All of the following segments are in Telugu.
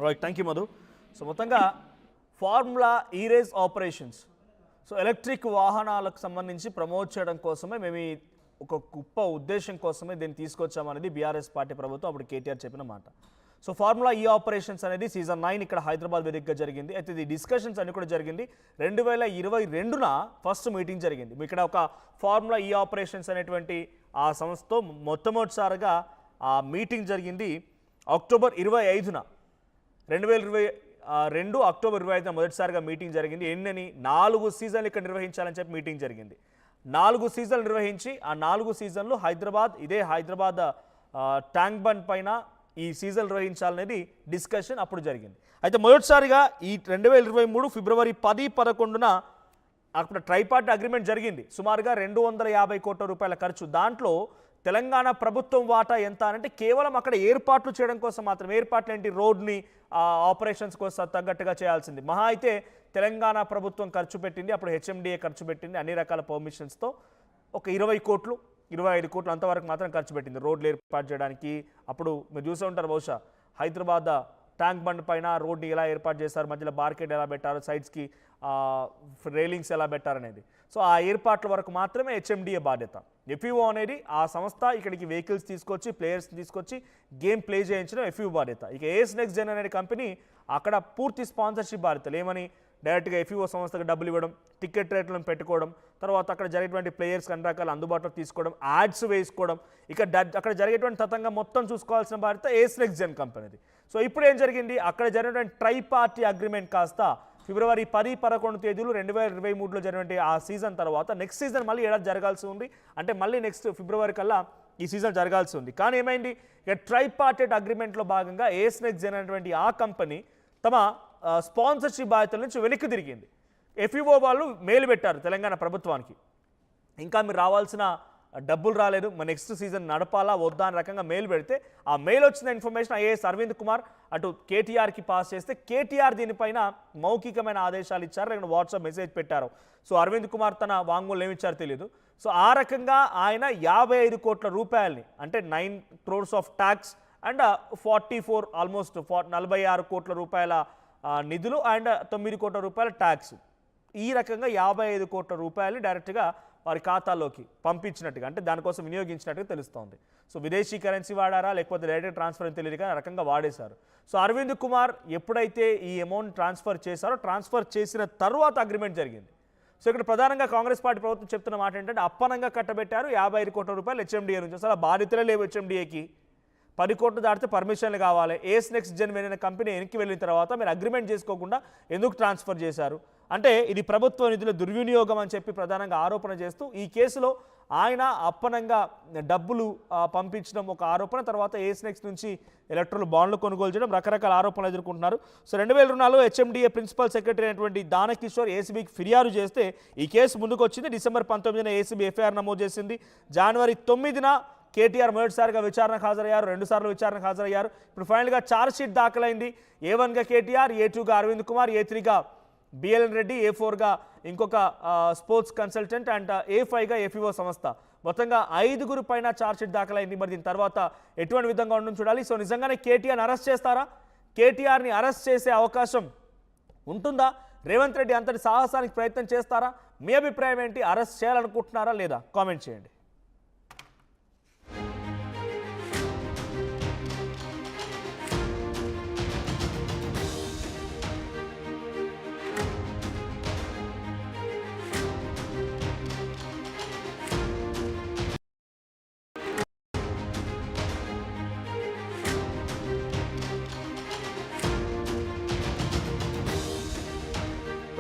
Right, thank you Madhu. So మొత్తంగా formula E race operations, so electric వాహనాలకు సంబంధించి ప్రమోట్ చేయడం కోసమే మేము ఒక గొప్ప ఉద్దేశం కోసమే దీన్ని తీసుకొచ్చామనేది బీఆర్ఎస్ పార్టీ ప్రభుత్వం అప్పుడు కేటీఆర్ చెప్పిన మాట. సో ఫార్ములా ఈ ఆపరేషన్స్ అనేది సీజన్ 9 ఇక్కడ హైదరాబాద్ వేదికగా జరిగింది. అయితే ఈ డిస్కషన్స్ అన్ని కూడా జరిగింది 2022న ఫస్ట్ మీటింగ్ జరిగింది. ఇక్కడ ఒక ఫార్ములా ఈ ఆపరేషన్స్ అనేటువంటి ఆ సంస్థతో మొట్టమొదటిసారిగా ఆ మీటింగ్ జరిగింది అక్టోబర్ 25న 2022 అక్టోబర్ 25న మొదటిసారిగా మీటింగ్ జరిగింది. ఎన్నని 4 సీజన్లు ఇక్కడ నిర్వహించాలని చెప్పి మీటింగ్ జరిగింది. 4 సీజన్లు నిర్వహించి ఆ 4 సీజన్లు హైదరాబాద్ ట్యాంక్ బండ్ పైన ఈ సీజన్ నిర్వహించాలనేది డిస్కషన్ అప్పుడు జరిగింది. అయితే మొదటిసారిగా ఈ 2023 ఫిబ్రవరి 10-11న అక్కడ ట్రైపార్టీ అగ్రిమెంట్ జరిగింది. సుమారుగా 250 కోట్ల రూపాయల ఖర్చు. దాంట్లో తెలంగాణ ప్రభుత్వం వాటా ఎంత అంటే కేవలం అక్కడ ఏర్పాట్లు చేయడం కోసం మాత్రం. ఏర్పాట్లు ఏంటి? రోడ్ని ఆపరేషన్స్ కోసం తగ్గట్టుగా చేయాల్సింది. మహా అయితే తెలంగాణ ప్రభుత్వం ఖర్చు పెట్టింది, అప్పుడు హెచ్ఎండిఏ ఖర్చు పెట్టింది అన్ని రకాల పర్మిషన్స్తో ఒక 20 కోట్లు 25 కోట్లు అంతవరకు మాత్రం ఖర్చు పెట్టింది రోడ్లు ఏర్పాటు చేయడానికి. అప్పుడు మీరు చూసే ఉంటారు బహుశా హైదరాబాద్ ట్యాంక్ బండ్ పైన రోడ్ని ఎలా ఏర్పాటు చేస్తారు, మధ్యలో బార్కెట్ ఎలా పెట్టారు, సైడ్స్కి రైలింగ్స్ ఎలా పెట్టారనేది. సో ఆ ఏర్పాట్ల వరకు మాత్రమే హెచ్ఎండిఏ బాధ్యత. ఎఫ్ఈఓ అనేది ఆ సంస్థ ఇక్కడికి వెహికల్స్ తీసుకొచ్చి ప్లేయర్స్ తీసుకొచ్చి గేమ్ ప్లే చేయించడం ఎఫ్ఈఓ బాధ్యత. ఇక ఏఎస్ నెక్స్ట్ జెన్ అనే కంపెనీ అక్కడ పూర్తి స్పాన్సర్షిప్ బాధ్యతలు. ఏమని డైరెక్ట్గా ఎఫ్ఈఓ సంస్థకు డబ్బులు ఇవ్వడం, టికెట్ రేట్లను పెట్టుకోవడం, తర్వాత అక్కడ జరిగేటువంటి ప్లేయర్స్ అన్ని రకాల అందుబాటులో తీసుకోవడం, యాడ్స్ వేసుకోవడం, ఇక అక్కడ జరిగేటువంటి తతంగా మొత్తం చూసుకోవాల్సిన బాధ్యత ఏఎస్ నెక్స్ట్ జెన్ కంపెనీది. సో ఇప్పుడు ఏం జరిగింది, అక్కడ జరిగినటువంటి ట్రై పార్టీ అగ్రిమెంట్ కాస్త ఫిబ్రవరి 10-11 తేదీలు 2023లో జరిగినటువంటి ఆ సీజన్ తర్వాత నెక్స్ట్ సీజన్ మళ్ళీ ఏడాది జరగాల్సి ఉంది. అంటే మళ్ళీ నెక్స్ట్ ఫిబ్రవరి కల్లా ఈ సీజన్ జరగాల్సి ఉంది. కానీ ఏమైంది, ఇక ట్రై పార్టెడ్ అగ్రిమెంట్లో భాగంగా ఏఎస్ నెక్స్ట్ జెన్ అనేటువంటి ఆ కంపెనీ తమ స్పాన్సర్షిప్ బాధ్యతల నుంచి వెనక్కి తిరిగింది. ఎఫ్ఈఓ వాళ్ళు మెయిల్ పెట్టారు తెలంగాణ ప్రభుత్వానికి, ఇంకా మీరు రావాల్సిన డబ్బులు రాలేదు, మన నెక్స్ట్ సీజన్ నడపాలా వద్దా అని రకంగా మెయిల్ పెడితే ఆ మెయిల్ వచ్చిన ఇన్ఫర్మేషన్ ఐఏఎస్ అరవింద్ కుమార్ అటు కేటీఆర్కి పాస్ చేస్తే కేటీఆర్ దీనిపైన మౌఖికమైన ఆదేశాలు ఇచ్చారు, లేకపోతే వాట్సాప్ మెసేజ్ పెట్టారు. సో అరవింద్ కుమార్ తన వాంగ్మూలం ఏమిచ్చారో తెలియదు. సో ఆ రకంగా ఆయన 55 కోట్ల రూపాయలని, అంటే 9 crores of tax and 44 almost 46 కోట్ల రూపాయల నిధులు అండ్ 9 కోట్ల రూపాయల ట్యాక్స్, ఈ రకంగా 55 కోట్ల రూపాయలు డైరెక్ట్గా వారి ఖాతాలోకి పంపించినట్టుగా, అంటే దానికోసం వినియోగించినట్టుగా తెలుస్తోంది. సో విదేశీ కరెన్సీ వాడారా లేకపోతే డైరెక్ట్ ట్రాన్స్ఫర్ అని తెలియదు కానీ రకంగా వాడేశారు. సో అరవింద్ కుమార్ ఎప్పుడైతే ఈ అమౌంట్ ట్రాన్స్ఫర్ చేశారో ట్రాన్స్ఫర్ చేసిన తర్వాత అగ్రిమెంట్ జరిగింది. సో ఇక్కడ ప్రధానంగా కాంగ్రెస్ పార్టీ ప్రభుత్వం చెప్తున్న మాట ఏంటంటే అప్పనంగా కట్టబెట్టారు 55 కోట్ల రూపాయలు హెచ్ఎండిఏ నుంచి. అసలు బాధ్యతలే లేవు హెచ్ఎండిఏకి. 10 కోట్లు దాటితే పర్మిషన్లు కావాలి. ఏఎస్ నెక్స్ట్ జెన్ వెళ్ళిన కంపెనీ వెనక్కి వెళ్ళిన తర్వాత మీరు అగ్రిమెంట్ చేసుకోకుండా ఎందుకు ట్రాన్స్ఫర్ చేశారు అంటే ఇది ప్రభుత్వ నిధుల దుర్వినియోగం అని చెప్పి ప్రధానంగా ఆరోపణ చేస్తూ ఈ కేసులో ఆయన అప్పనంగా డబ్బులు పంపించడం ఒక ఆరోపణ. తర్వాత ఏఎస్ నెక్స్ట్ నుంచి ఎలక్ట్రల్ బాండ్లు కొనుగోలు చేయడం, రకరకాల ఆరోపణలు ఎదుర్కొంటున్నారు. సో 2002లో హెచ్ఎండిఏ ప్రిన్సిపల్ సెక్రటరీ అయినటువంటి దానకిషోర్ ఏసీబీకి ఫిర్యాదు చేస్తే ఈ కేసు ముందుకు వచ్చింది. డిసెంబర్ 19న ఏసీబీ ఎఫ్ఐఆర్ నమోదు చేసింది. జనవరి 9న కేటీఆర్ మొదటిసారిగా విచారణకు హాజరయ్యారు, 2 సార్లు విచారణకు హాజరయ్యారు. ఇప్పుడు ఫైనల్గా ఛార్జ్ షీట్ దాఖలైంది. A1గా కేటీఆర్, A2గా అరవింద్ కుమార్, A3గా బిఎల్ఎన్ రెడ్డి, A4గా ఇంకొక స్పోర్ట్స్ కన్సల్టెంట్ అండ్ A5గా ఎఫ్ఈఓ సంస్థ. మొత్తంగా 5 పైన ఛార్జ్ షీట్ దాఖలైంది. మరి దీని తర్వాత ఎటువంటి విధంగా ఉండడం చూడాలి. సో నిజంగానే కేటీఆర్ని అరెస్ట్ చేస్తారా? కేటీఆర్ని అరెస్ట్ చేసే అవకాశం ఉంటుందా? రేవంత్ రెడ్డి అంతటి సాహసానికి ప్రయత్నం చేస్తారా? మీ అభిప్రాయం ఏంటి? అరెస్ట్ చేయాలనుకుంటున్నారా లేదా? కామెంట్ చేయండి.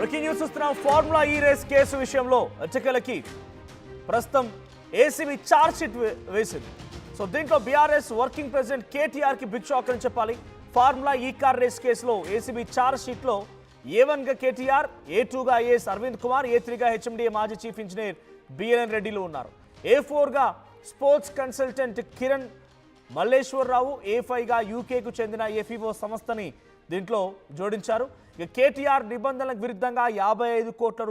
బ్రేకింగ్ న్యూస్ చూస్తున్నాం. ఫార్ములా ఈ రేస్ కేసు విషయంలో అచ్చకలకి ప్రస్తుతం ఏసీబీ ఛార్జ్ షీట్ వేసింది. సో దీంట్లో బీఆర్ఎస్ వర్కింగ్ ప్రెసిడెంట్ కేటీఆర్కి బిగ్ షాక్ అని చెప్పాలి. ఫార్ములా ఈ కార్ రేస్ కేసులో ఏసీబీ ఛార్జ్ షీట్లో A1గా కేటీఆర్, A2గా ఐఏఎస్ అరవింద్ కుమార్, A3గా హెచ్ఎండిఏ మాజీ చీఫ్ ఇంజనీర్ బిఎల్ఎన్ రెడ్డిలు ఉన్నారు. A4గా స్పోర్ట్స్ కన్సల్టెంట్ కిరణ్ మల్లేశ్వరరావు, A5గా యూకేకు చెందిన ఎఫ్ఈఓ సంస్థని దీంట్లో జోడించారు. ఇక కేటీఆర్ నిబంధనలకు విరుద్ధంగా 55 కోట్ల రూపాయలు